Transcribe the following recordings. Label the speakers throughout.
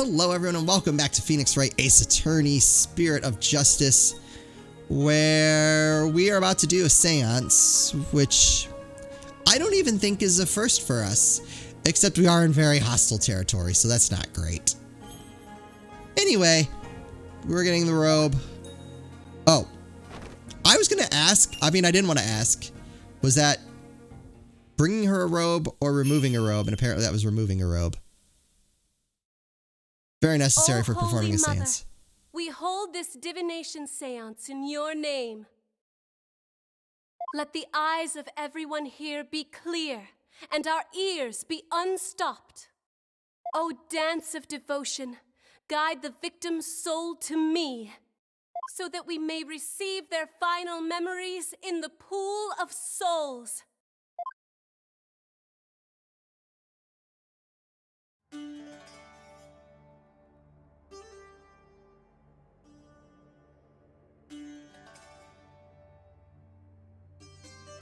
Speaker 1: Hello everyone and welcome back to Phoenix Wright Ace Attorney, Spirit of Justice, where we are about to do a seance, which I don't even think is a first for us, except we are in very hostile territory, so that's not great. Anyway, we're getting the robe. Oh, I was going to ask, I didn't want to ask, was that bringing her a robe or removing a robe? And apparently that was removing a robe. Very necessary for performing a seance.
Speaker 2: We hold this divination seance in your name. Let the eyes of everyone here be clear and our ears be unstopped. O dance of devotion, guide the victim's soul to me, so that we may receive their final memories in the pool of souls.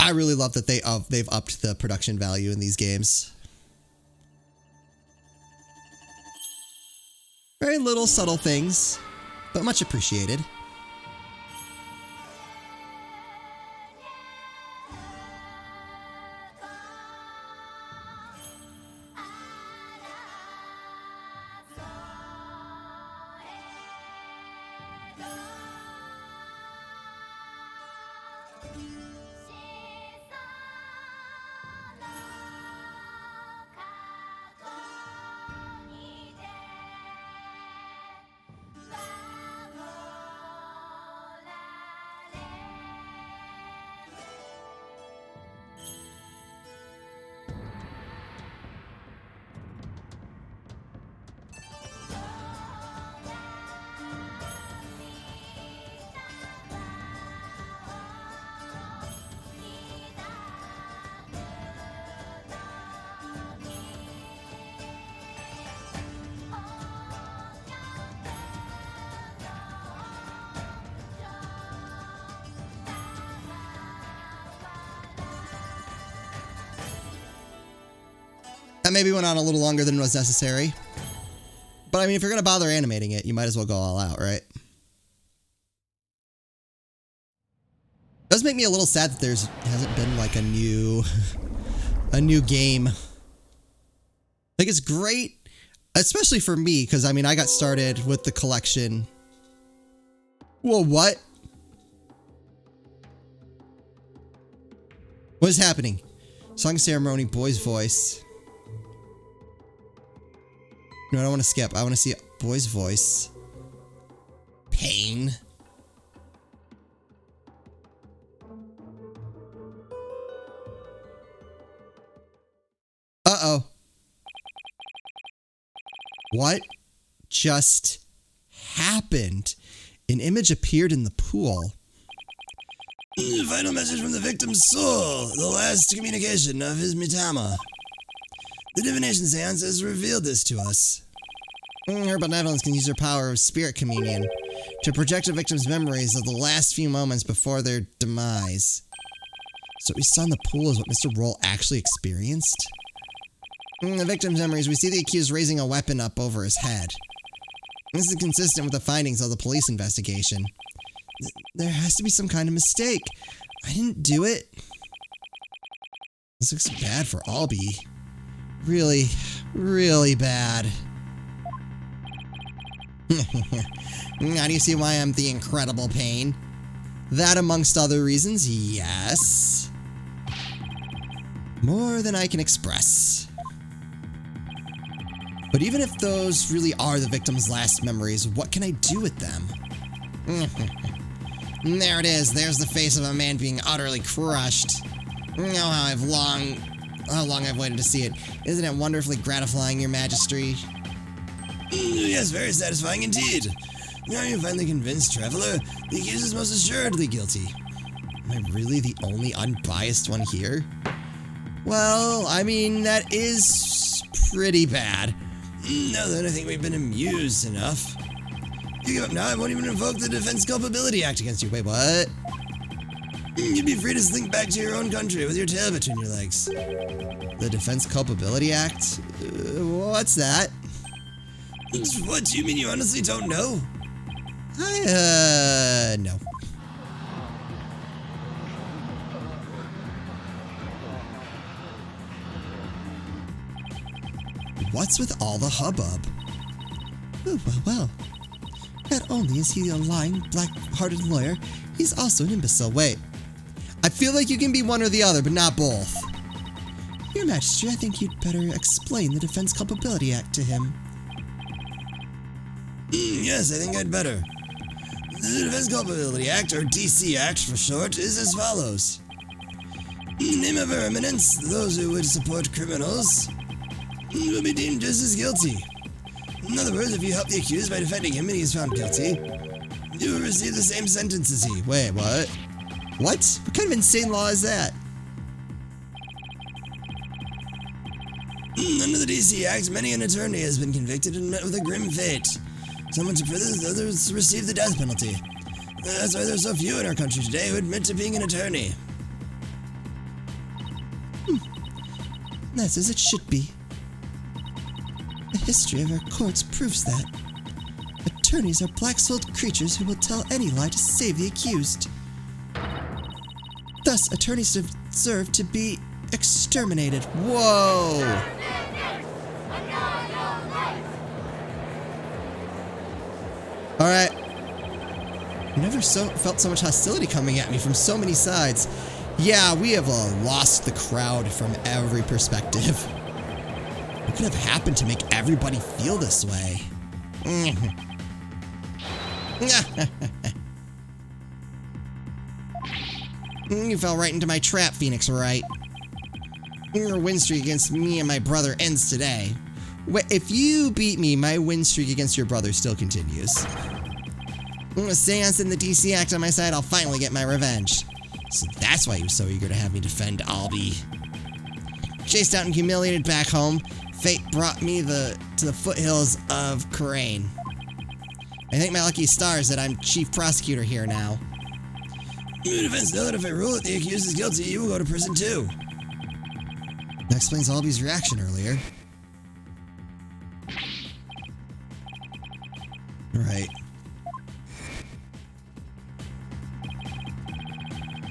Speaker 1: I really love that they've upped the production value in these games. Very little subtle things, but much appreciated. That maybe went on a little longer than was necessary. But I mean, if you're going to bother animating it, you might as well go all out, right? It does make me a little sad that hasn't been like a new game. Like, it's great, especially for me, because I mean, I got started with the collection. Whoa, what? What is happening? Song ceremony, boy's voice. No, I don't want to skip. I want to see a boy's voice. Pain. Uh-oh. What just happened? An image appeared in the pool. The final message from the victim's soul. The last communication of his Mitama. The divination seance has revealed this to us. Her benevolence can use her power of spirit communion to project a victim's memories of the last few moments before their demise. So what we saw in the pool is what Mr. Roll actually experienced? In the victim's memories, we see the accused raising a weapon up over his head. This is consistent with the findings of the police investigation. There has to be some kind of mistake. I didn't do it. This looks bad for Albie. Really, really bad. Now do you see why I'm the incredible pain? That amongst other reasons, yes. More than I can express. But even if those really are the victim's last memories, what can I do with them? There it is. There's the face of a man being utterly crushed. Oh, how long I've waited to see it. Isn't it wonderfully gratifying, Your Majesty? Yes, very satisfying indeed. Are you finally convinced, Traveler? The accused is most assuredly guilty. Am I really the only unbiased one here? Well, I mean, that is pretty bad. Now then, I think we've been amused enough. If you give up now, I won't even invoke the Defense Culpability Act against you. Wait, what? You'd be free to slink back to your own country with your tail between your legs. The Defense Culpability Act? What's that? What, do you mean you honestly don't know? No. What's with all the hubbub? Oh, well. Not only is he a lying, black-hearted lawyer, he's also an imbecile. Wait. I feel like you can be one or the other, but not both. Your Majesty, I think you'd better explain the Defense Culpability Act to him. Yes, I think I'd better. The Defense Culpability Act, or DC Act for short, is as follows. In the name of Her Eminence, those who would support criminals will be deemed just as guilty. In other words, if you help the accused by defending him and he is found guilty, you will receive the same sentence as he. Wait, what? What? What kind of insane law is that? Under the DC Act, many an attorney has been convicted and met with a grim fate. Some went to prison, others received the death penalty. That's why there's so few in our country today who admit to being an attorney. That's as it should be. The history of our courts proves that. Attorneys are black-souled creatures who will tell any lie to save the accused. Thus, attorneys deserve to be exterminated. Whoa! Alright. I've never felt so much hostility coming at me from so many sides. Yeah, we have lost the crowd from every perspective. What could have happened to make everybody feel this way? You fell right into my trap, Phoenix Wright. Your win streak against me and my brother ends today. If you beat me, my win streak against your brother still continues. With a seance in the DC Act on my side, I'll finally get my revenge. So that's why he was so eager to have me defend Albie. Chased out and humiliated back home, fate brought me to the foothills of Khura'in. I thank my lucky stars that I'm chief prosecutor here now. Your defense know that if I rule that the accused is guilty, you will go to prison too. That explains Albie's reaction earlier. Right.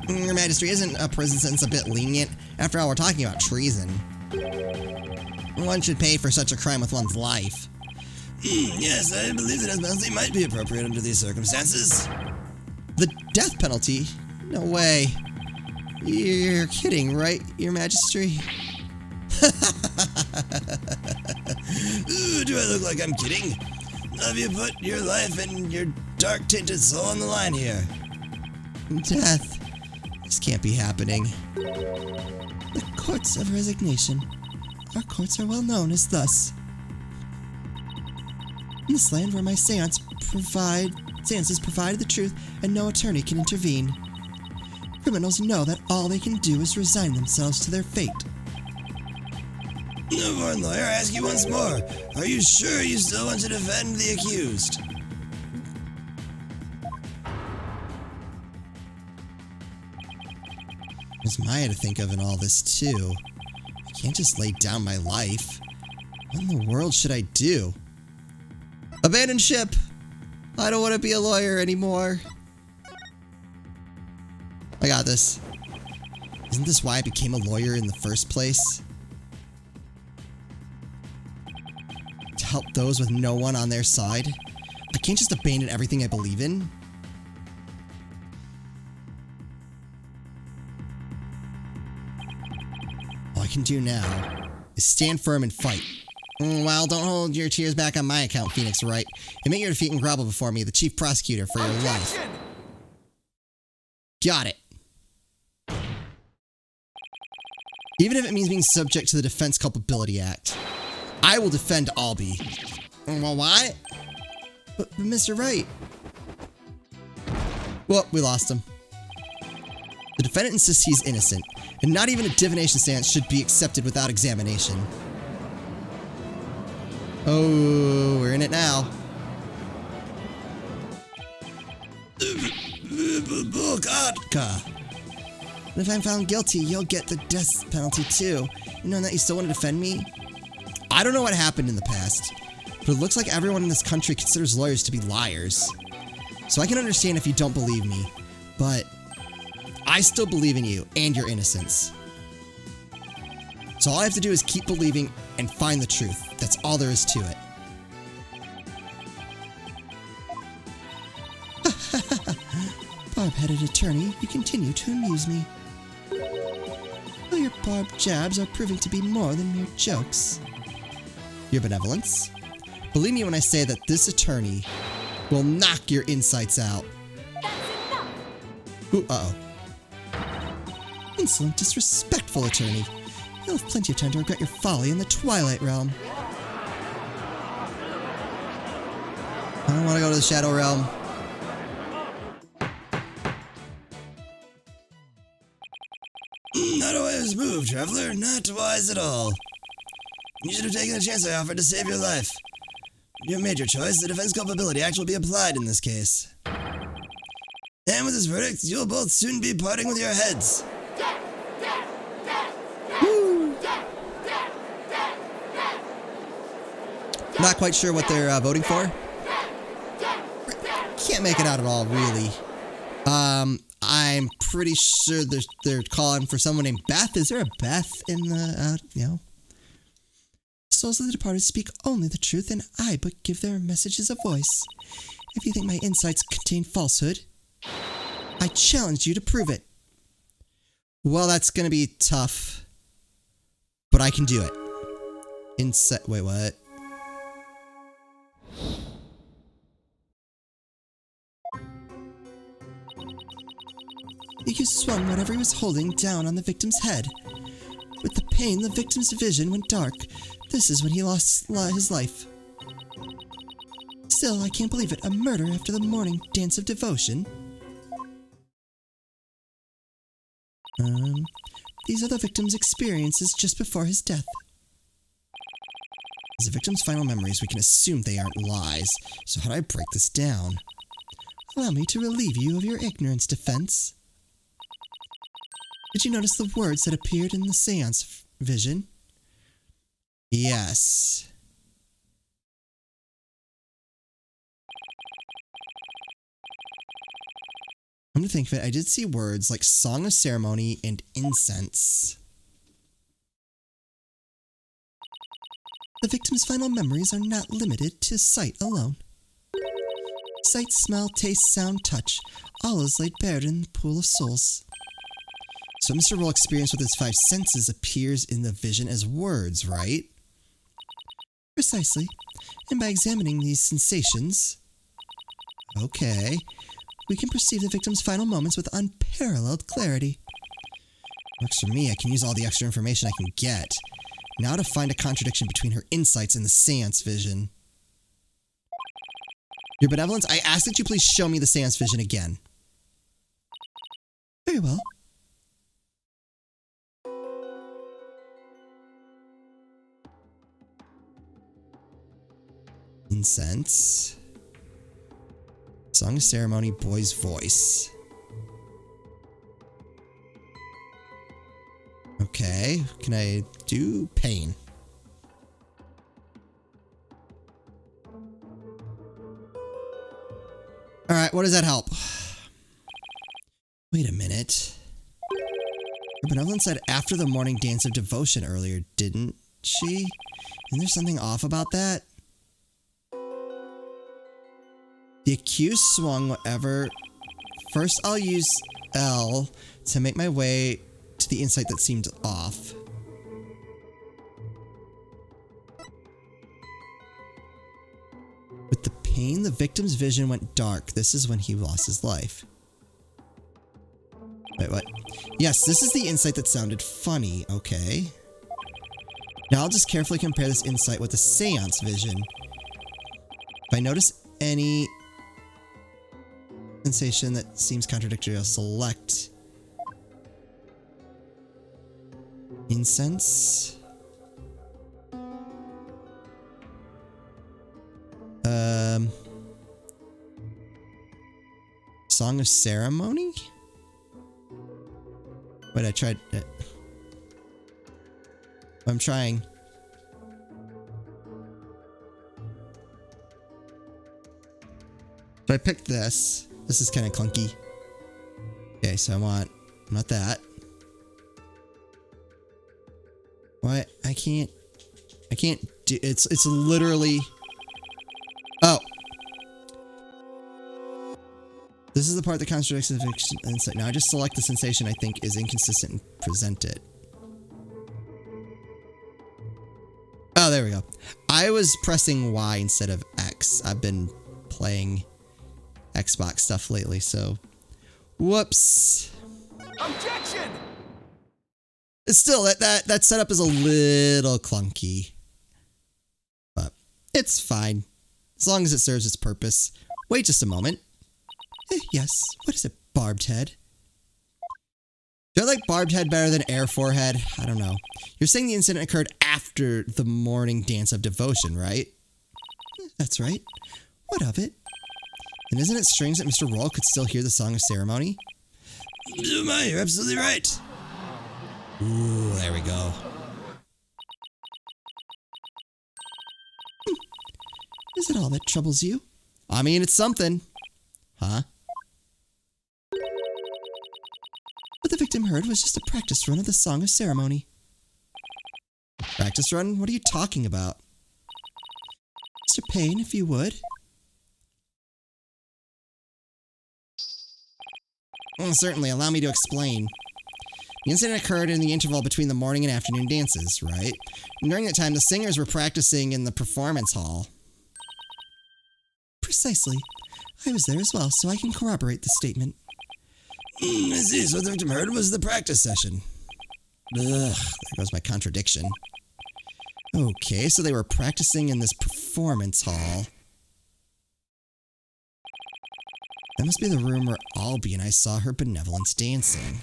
Speaker 1: Your Majesty, isn't a prison sentence a bit lenient? After all, we're talking about treason. One should pay for such a crime with one's life. Yes, I believe the death penalty might be appropriate under these circumstances. The death penalty? No way. You're kidding, right, Your Majesty? Ooh, do I look like I'm kidding? Have you put your life and your dark-tinted soul on the line here? Death. This can't be happening. The courts of resignation. Our courts are well known as thus. In this land where my seances provide the truth and no attorney can intervene. Criminals know that all they can do is resign themselves to their fate. No more, lawyer, I ask you once more. Are you sure you still want to defend the accused? There's Maya to think of in all this, too. I can't just lay down my life. What in the world should I do? Abandon ship! I don't want to be a lawyer anymore. I got this. Isn't this why I became a lawyer in the first place? To help those with no one on their side? I can't just abandon everything I believe in. All I can do now is stand firm and fight. Well, don't hold your tears back on my account, Phoenix Wright. Admit your defeat and grovel before me, the chief prosecutor, for your life. Got it. Even if it means being subject to the Defense Culpability Act, I will defend Albie. Well, what? But Mr. Wright. Well, we lost him. The defendant insists he's innocent, and not even a divination seance should be accepted without examination. Oh, we're in it now. And if I'm found guilty, you'll get the death penalty too. You know that you still want to defend me? I don't know what happened in the past. But it looks like everyone in this country considers lawyers to be liars. So I can understand if you don't believe me, but I still believe in you and your innocence. So all I have to do is keep believing and find the truth. That's all there is to it. Barb-headed attorney, you continue to amuse me. Though your barbed jabs are proving to be more than mere jokes. Your benevolence? Believe me when I say that this attorney will knock your insides out.
Speaker 2: That's enough!
Speaker 1: Ooh, uh-oh. Insolent, disrespectful attorney. You'll have plenty of time to regret your folly in the Twilight Realm. I don't want to go to the Shadow Realm. Not a wise move, traveler. Not wise at all. You should have taken the chance I offered to save your life. You have made your choice. The defense culpability act will be applied in this case. And with this verdict, you'll both soon be parting with your heads. Woo. Not quite sure what they're voting for. Can't make it out at all, really. I'm pretty sure they're calling for someone named Beth. Is there a Beth in the, Souls of the departed speak only the truth, and I but give their messages a voice. If you think my insights contain falsehood, I challenge you to prove it. Well, that's gonna be tough, but I can do it. Wait, what? He swung whatever he was holding down on the victim's head. With the pain, the victim's vision went dark. This is when he lost his life. Still, I can't believe it. A murder after the morning dance of devotion. These are the victim's experiences just before his death. As the victim's final memories, we can assume they aren't lies. So how do I break this down? Allow me to relieve you of your ignorance, defense. Did you notice the words that appeared in the seance vision? Yes. I'm gonna think of it. I did see words like Song of Ceremony and Incense. The victim's final memories are not limited to sight alone. Sight, smell, taste, sound, touch, all is laid bare in the pool of souls. So Mr. Roll experience with his 5 senses appears in the vision as words, right? Precisely. And by examining these sensations, okay, we can perceive the victim's final moments with unparalleled clarity. Works for me. I can use all the extra information I can get. Now to find a contradiction between her insights and the seance vision. Your benevolence, I ask that you please show me the seance vision again. Very well. Incense. Song of Ceremony, boy's voice. Okay, can I do pain? Alright, what does that help? Wait a minute. Her benevolence said after the morning dance of devotion earlier, didn't she? Isn't there something off about that? The accused swung whatever. First, I'll use L to make my way to the insight that seemed off. With the pain, the victim's vision went dark. This is when he lost his life. Wait, what? Yes, this is the insight that sounded funny. Okay. Now I'll just carefully compare this insight with the seance vision. If I notice any sensation that seems contradictory, I'll select incense. Song of Ceremony? Wait, I tried. I'm trying. So I picked this. This is kind of clunky. Okay, so I want not that. What? I can't do it's literally. Oh. This is the part that contradicts the fiction insight. Now I just select the sensation I think is inconsistent and present it. Oh, there we go. I was pressing Y instead of X. I've been playing Xbox stuff lately, so whoops.
Speaker 3: Objection!
Speaker 1: Still, that setup is a little clunky, but it's fine as long as it serves its purpose. Wait just a moment. Yes, what is it, barbed head? Do I like barbed head better than air forehead? I don't know. You're saying the incident occurred after the morning dance of devotion, right? That's right. What of it? And isn't it strange that Mr. Roll could still hear the song of ceremony? Oh my, you're absolutely right. Ooh, there we go. Is it all that troubles you? I mean, it's something. Huh? What the victim heard was just a practice run of the Song of Ceremony. Practice run? What are you talking about? Mr. Payne, if you would. Certainly, allow me to explain. The incident occurred in the interval between the morning and afternoon dances, right? And during that time, the singers were practicing in the performance hall. Precisely. I was there as well, so I can corroborate the statement. I see, so what the victim heard was the practice session. Ugh, there goes my contradiction. Okay, so they were practicing in this performance hall. That must be the room where Albie and I saw her benevolence dancing.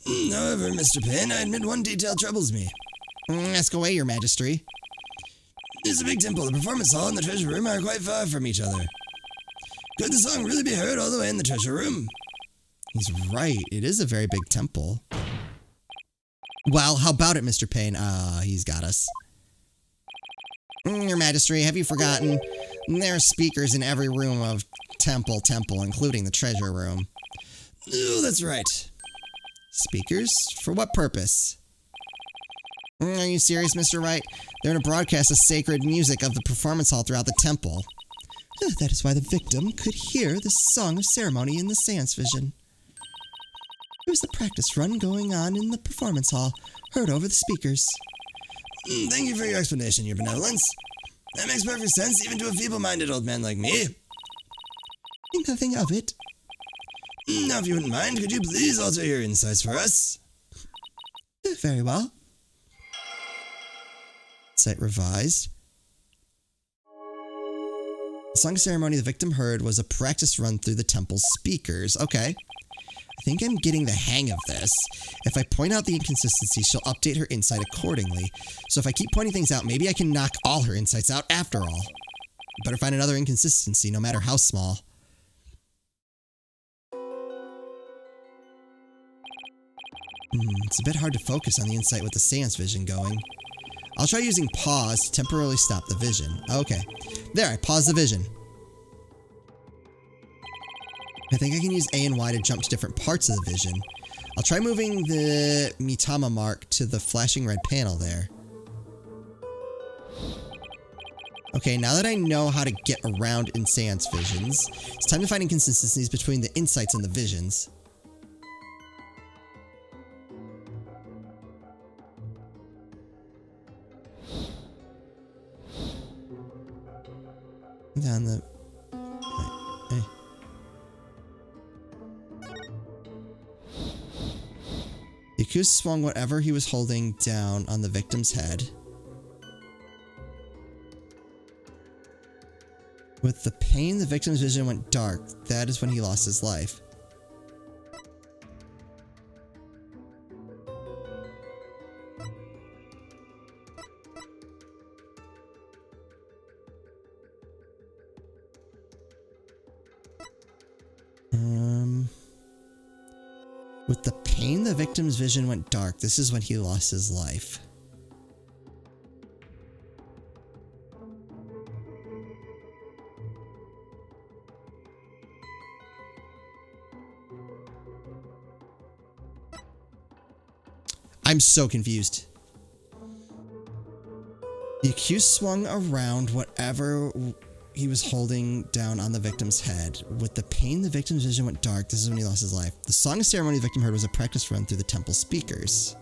Speaker 1: However, Mr. Payne, I admit one detail troubles me. Ask away, your majesty. It's a big temple. The performance hall and the treasure room are quite far from each other. Could the song really be heard all the way in the treasure room? He's right. It is a very big temple. Well, how about it, Mr. Payne? He's got us. Your Majesty, have you forgotten? There are speakers in every room of temple, including the treasure room. Oh, that's right. Speakers? For what purpose? Are you serious, Mr. Wright? They're to broadcast the sacred music of the performance hall throughout the temple. That is why the victim could hear the Song of Ceremony in the seance vision. There was the practice run going on in the performance hall, heard over the speakers. Thank you for your explanation, your benevolence. That makes perfect sense even to a feeble-minded old man like me. Think nothing of it. Now, if you wouldn't mind, could you please alter your insights for us? Very well. Insight revised. The song ceremony the victim heard was a practice run through the temple's speakers. Okay. I think I'm getting the hang of this. If I point out the inconsistency, she'll update her insight accordingly. So if I keep pointing things out, maybe I can knock all her insights out after all. Better find another inconsistency, no matter how small. It's a bit hard to focus on the insight with the seance vision going. I'll try using pause to temporarily stop the vision. Okay. There, I paused the vision. I think I can use A and Y to jump to different parts of the vision. I'll try moving the Mitama mark to the flashing red panel there. Okay, now that I know how to get around in seance visions, it's time to find inconsistencies between the insights and the visions. Down the... Hey. The accused swung whatever he was holding down on the victim's head. With the pain, the victim's vision went dark. That is when he lost his life. With the pain, the victim's vision went dark. This is when he lost his life. I'm so confused. The accused swung around whatever he was holding down on the victim's head. With the pain, the victim's vision went dark. This is when he lost his life. The song and ceremony the victim heard was a practice run through the temple speakers.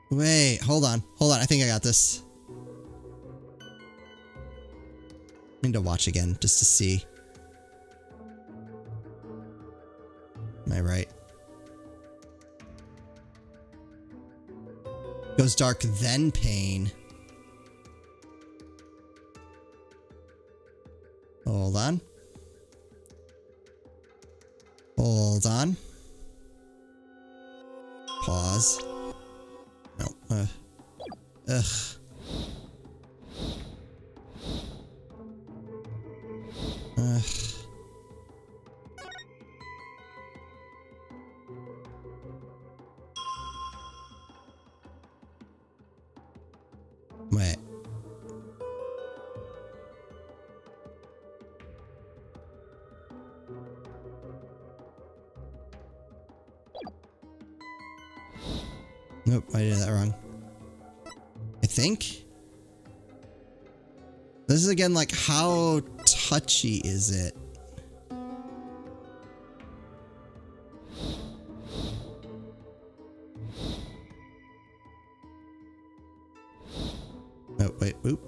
Speaker 1: Wait, hold on. Hold on. I think I got this. I need to watch again just to see. Am I right? Goes dark, then pain. Hold on. Hold on. Pause. No. Ugh. Wait. Nope, I did that wrong. I think. This is again like, how touchy is it? Oh, wait, oop.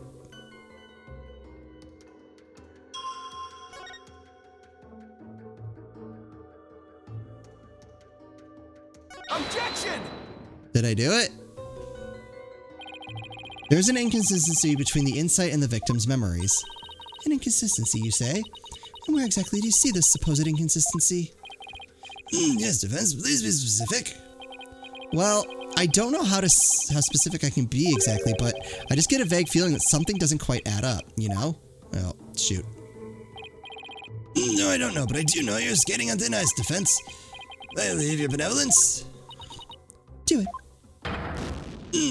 Speaker 3: Objection!
Speaker 1: Did I do it? There's an inconsistency between the insight and the victim's memories. An inconsistency, you say? And where exactly do you see this supposed inconsistency? Yes, defense, please be specific. Well, I don't know how specific I can be exactly, but I just get a vague feeling that something doesn't quite add up, you know? Well, shoot. No, I don't know, but I do know you're skating on thin ice, defense. I leave your benevolence. Do it.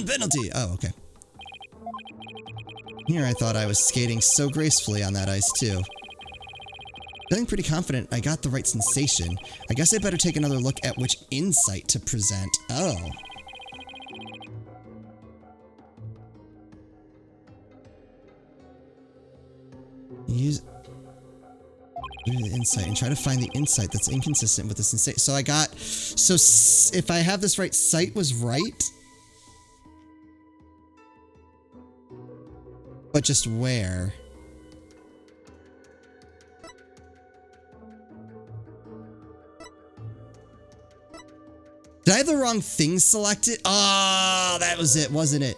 Speaker 1: Penalty. Oh, okay. Here I thought I was skating so gracefully on that ice, too. Feeling pretty confident I got the right sensation. I guess I better take another look at which insight to present. Oh. Use the insight and try to find the insight that's inconsistent with the sensation. So I got... So if I have this right, sight was right? But just where? Did I have the wrong thing selected? Oh, that was it, wasn't it?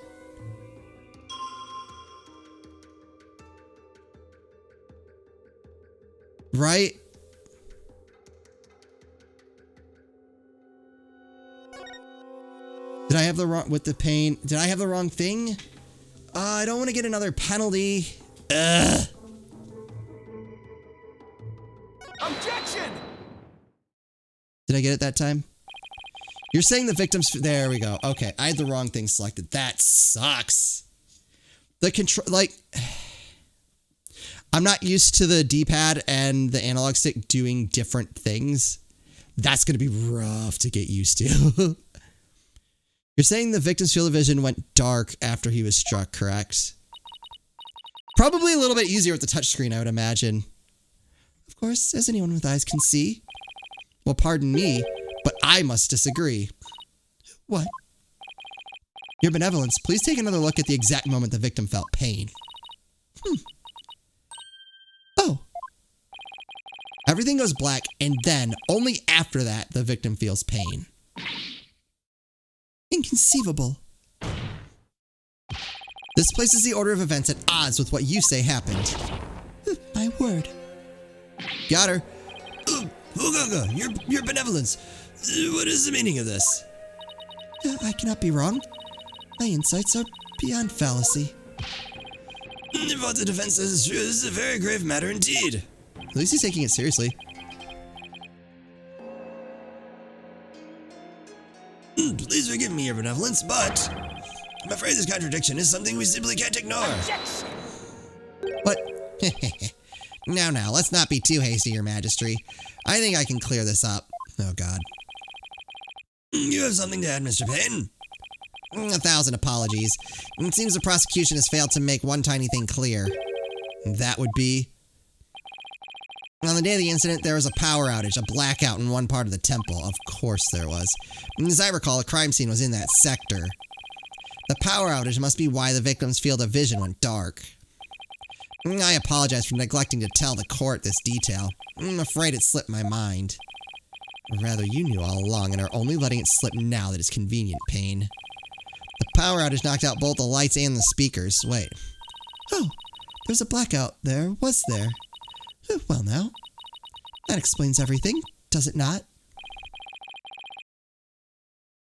Speaker 1: Right? Did I have the wrong, with the pain, did I have the wrong thing? I don't want to get another penalty. Ugh.
Speaker 3: Objection!
Speaker 1: Did I get it that time? You're saying the victims, there we go. Okay, I had the wrong thing selected. That sucks. The control, like, I'm not used to the D-pad and the analog stick doing different things. That's going to be rough to get used to. You're saying the victim's field of vision went dark after he was struck, correct? Probably a little bit easier with the touchscreen, I would imagine. Of course, as anyone with eyes can see. Well, pardon me, but I must disagree. What? Your benevolence, please take another look at the exact moment the victim felt pain. Oh. Everything goes black, and then, only after that, the victim feels pain. Inconceivable. This places the order of events at odds with what you say happened. My word. Got her. Your benevolence. What is the meaning of this? I cannot be wrong. My insights are beyond fallacy. If what the defense says is true, this is a very grave matter indeed. At least he's taking it seriously. Please forgive me, your benevolence, but I'm afraid this contradiction is something we simply can't ignore.
Speaker 3: Objection!
Speaker 1: What? Now, let's not be too hasty, Your Majesty. I think I can clear this up. Oh, God. You have something to add, Mr. Payne? 1,000 apologies. It seems the prosecution has failed to make one tiny thing clear. That would be... On the day of the incident, there was a power outage, a blackout in one part of the temple. Of course there was. As I recall, the crime scene was in that sector. The power outage must be why the victim's field of vision went dark. I apologize for neglecting to tell the court this detail. I'm afraid it slipped my mind. Or rather, you knew all along and are only letting it slip now that it's convenient, Payne. The power outage knocked out both the lights and the speakers. Wait. Oh, there's a blackout there, was there? Well now, that explains everything, does it not?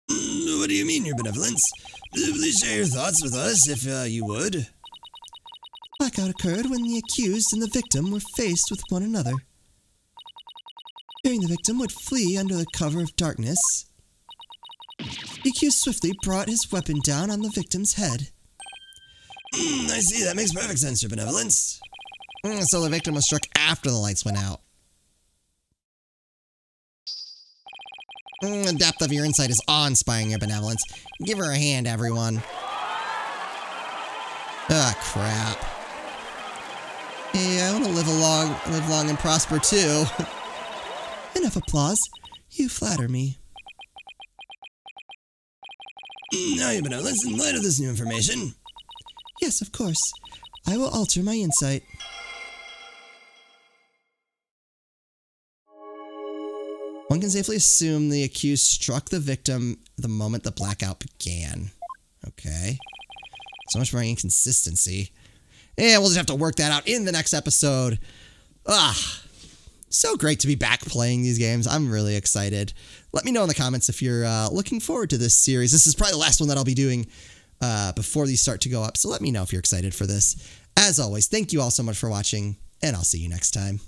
Speaker 1: What do you mean, Your Benevolence? Please share your thoughts with us, if you would. Blackout occurred when the accused and the victim were faced with one another. Fearing the victim would flee under the cover of darkness, the accused swiftly brought his weapon down on the victim's head. I see, that makes perfect sense, Your Benevolence. So the victim was struck after the lights went out. The depth of your insight is awe-inspiring, Your Benevolence. Give her a hand, everyone. Ah, crap. Hey, I want to live long and prosper too. Enough applause. You flatter me. Now, Your Benevolence, in light of this new information... Yes, of course. I will alter my insight. One can safely assume the accused struck the victim the moment the blackout began. Okay. So much more inconsistency. And we'll just have to work that out in the next episode. So great to be back playing these games. I'm really excited. Let me know in the comments if you're looking forward to this series. This is probably the last one that I'll be doing before these start to go up. So let me know if you're excited for this. As always, thank you all so much for watching, and I'll see you next time.